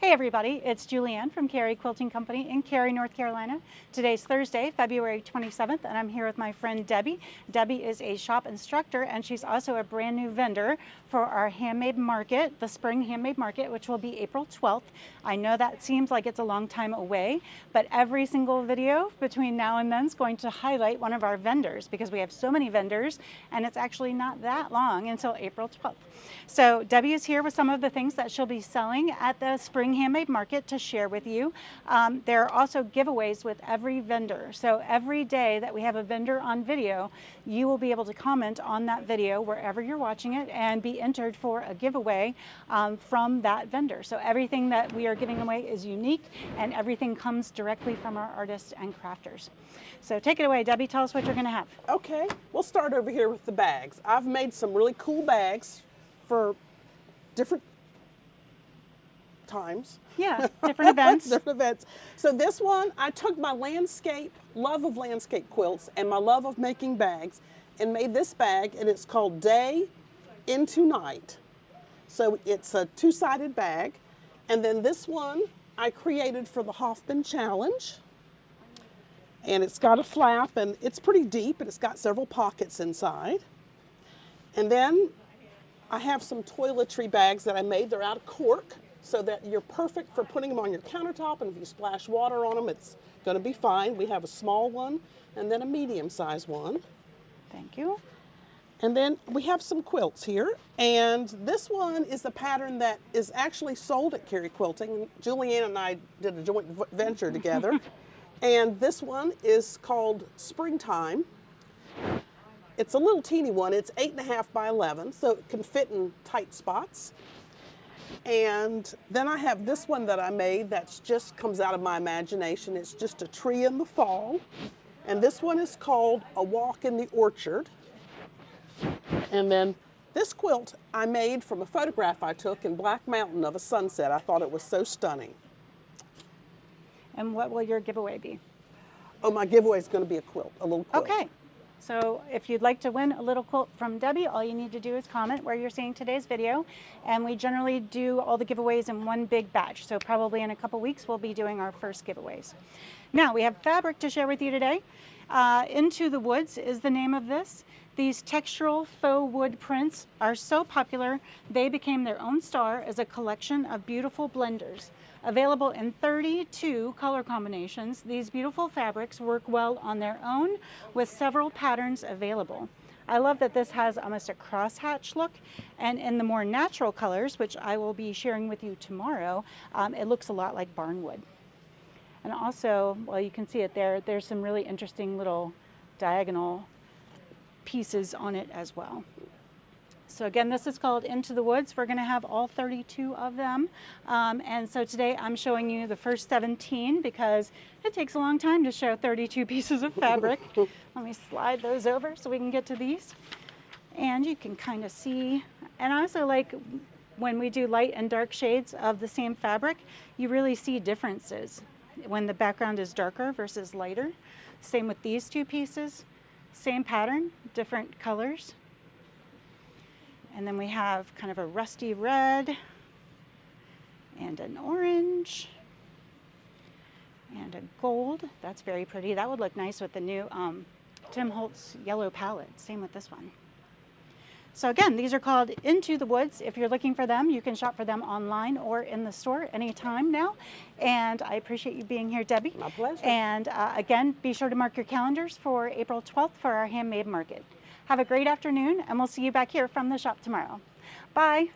Hey everybody, it's Julianne from Cary Quilting Company in Cary, North Carolina. Today's Thursday, February 27th, and I'm here with my friend Debbie. Debbie is a shop instructor and she's also a brand new vendor for our handmade market, the Spring Handmade Market, which will be April 12th. I know that seems like it's a long time away, but every single video between now and then is going to highlight one of our vendors because we have so many vendors and it's actually not that long until April 12th. So Debbie is here with some of the things that she'll be selling at the Spring Handmade Market to share with you. There are also giveaways with every vendor. So every day that we have a vendor on video, you will be able to comment on that video wherever you're watching it and be entered for a giveaway from that vendor. So everything that we are giving away is unique and everything comes directly from our artists and crafters. So take it away, Debbie. Tell us what you're going to have. Okay, we'll start over here with the bags. I've made some really cool bags for different times. Yeah, different events. Different events. So this one, I took my love of landscape quilts and my love of making bags and made this bag, and it's called Day into Night. So it's a two-sided bag. And then this one I created for the Hoffman Challenge. And it's got a flap and it's pretty deep and it's got several pockets inside. And then I have some toiletry bags that I made. They're out of cork, so that you're perfect for putting them on your countertop, and if you splash water on them, it's going to be fine. We have a small one and then a medium-sized one. Thank you. And then we have some quilts here, and this one is the pattern that is actually sold at Cary Quilting. Julianne and I did a joint venture together, and this one is called Springtime. It's a little teeny one. It's 8.5 by 11, so it can fit in tight spots. And then I have this one that I made that just comes out of my imagination. It's just a tree in the fall. And this one is called A Walk in the Orchard. And then this quilt I made from a photograph I took in Black Mountain of a sunset. I thought it was so stunning. And what will your giveaway be? Oh, my giveaway is going to be a quilt, a little quilt. Okay. So if you'd like to win a little quilt from Debbie, all you need to do is comment where you're seeing today's video. And we generally do all the giveaways in one big batch. So probably in a couple weeks, we'll be doing our first giveaways. Now we have fabric to share with you today. Into the Woods is the name of this. These textural faux wood prints are so popular, they became their own star as a collection of beautiful blenders. Available in 32 color combinations, these beautiful fabrics work well on their own with several patterns available. I love that this has almost a crosshatch look, and in the more natural colors, which I will be sharing with you tomorrow, it looks a lot like barnwood. And also, well, you can see it there, there's some really interesting little diagonal pieces on it as well. So again, this is called Into the Woods. We're going to have all 32 of them. And so today I'm showing you the first 17 because it takes a long time to show 32 pieces of fabric. Let me slide those over so we can get to these. And you can kind of see, and I also like when we do light and dark shades of the same fabric, you really see differences when the background is darker versus lighter. Same with these two pieces, same pattern, different colors. And then we have kind of a rusty red and an orange and a gold. That's very pretty. That would look nice with the new Tim Holtz yellow palette. Same with this one. So again, these are called Into the Woods. If you're looking for them, you can shop for them online or in the store anytime now. And I appreciate you being here, Debbie. My pleasure. And again, be sure to mark your calendars for April 12th for our handmade market. Have a great afternoon, and we'll see you back here from the shop tomorrow. Bye.